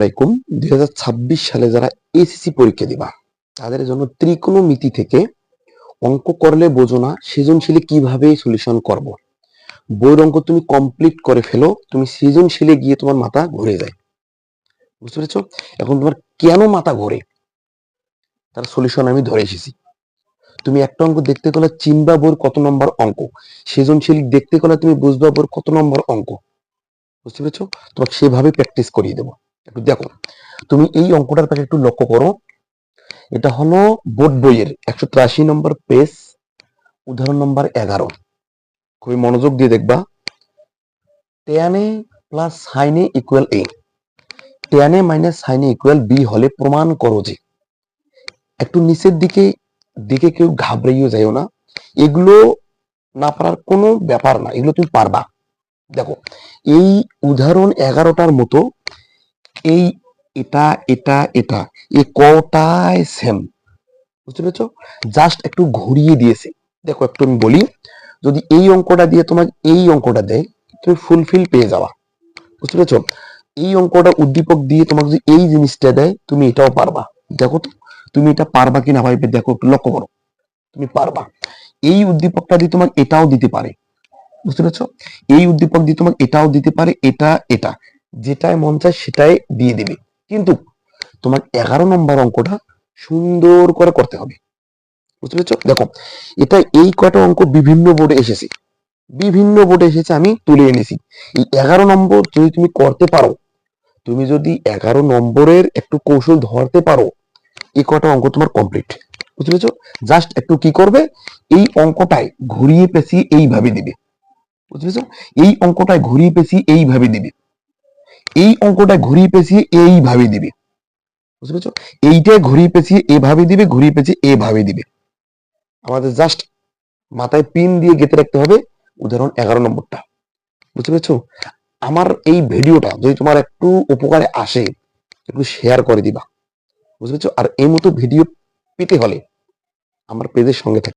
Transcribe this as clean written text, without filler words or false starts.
আসসালামাইকুম। 2026 সালে যারা এসএসসি পরীক্ষা দিবা তাদের জন্য ত্রিকোণমিতি থেকে অঙ্ক করলে বোঝো না সৃজনশীলে কিভাবে সলিউশন করব। বইয়ের অঙ্ক তুমি কমপ্লিট করে ফেলো, তুমি সৃজনশীলে গিয়ে তোমার মাথা ঘুরে যায়। বুঝতে পেরেছো? এখন তোমার কেন মাথা ঘোরে তার সলিউশন আমি ধরে এসেছি। তুমি একটা অঙ্ক দেখতে গেলে চিনবা বইয়ের কত নম্বর অঙ্ক, সৃজনশীল দেখতে গেলে তুমি বুঝবা বইয়ের কত নম্বর অঙ্ক। বুঝতে পেরেছো? তোমাকে সেভাবে প্র্যাকটিস করিয়ে দেবো। একটু দেখো, তুমি এই অঙ্কটার পাশে একটু লক্ষ্য করো। এটা হলো বোর্ড বইয়ের 183 নম্বর পেজ, উদাহরণ নম্বর 11। খুবই মনোযোগ দিয়ে দেখবা। tan a plus sin a equal a, tan a minus sin a equal b হলে প্রমাণ করো যে। একটু নিচের দিকে দেখে কেউ ঘাবড়াইও যাইও না, এগুলো না পারার কোনো ব্যাপার না, এগুলো তুমি পারবা। দেখো, এই উদাহরণ 11টার মতো এই এটা এটা এটা এই কটাই সেম। বুঝতে পেরেছো? জাস্ট একটু ঘুরিয়ে দিয়েছে। দেখো একটু আমি বলি, যদি এই অঙ্কটা দিয়ে তোমাকে এই অঙ্কটা দেয়, তুমি ফুলফিল পেয়ে যাওয়া। বুঝতে পেরেছো? এই অঙ্কটা উদ্দীপক দিয়ে তোমাকে যদি এই জিনিসটা দেয়, তুমি এটাও পারবা। দেখো তো তুমি এটা পারবা কিনা ভাইবে, দেখো একটু লক্ষ্য করো, তুমি পারবা। এই উদ্দীপকটা দিয়ে তোমাকে এটাও দিতে পারে। বুঝতে পেরেছো? এই উদ্দীপক দিয়ে তোমাকে এটাও দিতে পারে, এটা এটা যেটাই মন চায় সেটাই দিয়ে দিবে। কিন্তু তোমার 11 নম্বর অঙ্কটা সুন্দর করে করতে হবে। বুঝতে পেরেছো? দেখো, এটা এই কটা অঙ্ক বিভিন্ন বোর্ডে এসেছে, আমি তুলে এনেছি। এই 11 নম্বর যদি তুমি করতে পারো, তুমি যদি 11 নম্বরের একটু কৌশল ধরতে পারো, এই কটা অঙ্ক তোমার কমপ্লিট। বুঝতে পেরেছো? জাস্ট একটু কি করবে, এই অঙ্কটায় ঘুরিয়ে পেঁচিয়ে এইভাবে দিবে। বুঝতে পেরেছো? এই অঙ্কটায় ঘুরিয়ে পেঁচিয়ে এইভাবে দিবে, এই অঙ্কটায় ঘুরিয়ে পেঁচিয়ে এইভাবে দিবে। বুঝতে পেরেছো? এইটায় ঘুরিয়ে পেঁচিয়ে এভাবে দিবে, ঘুরিয়ে পেঁচিয়ে এভাবে দিবে। আমাদের জাস্ট মাথায় পিন দিয়ে গেঁথে রাখতে হবে উদাহরণ 11 নম্বরটা। বুঝতে পেরেছো? আমার এই ভিডিওটা যদি তোমার একটু উপকারে আসে, একটু শেয়ার করে দিবা। বুঝতে পেরেছো? আর এই মতো ভিডিও পেতে হলে আমার পেজের সঙ্গে থাকবে।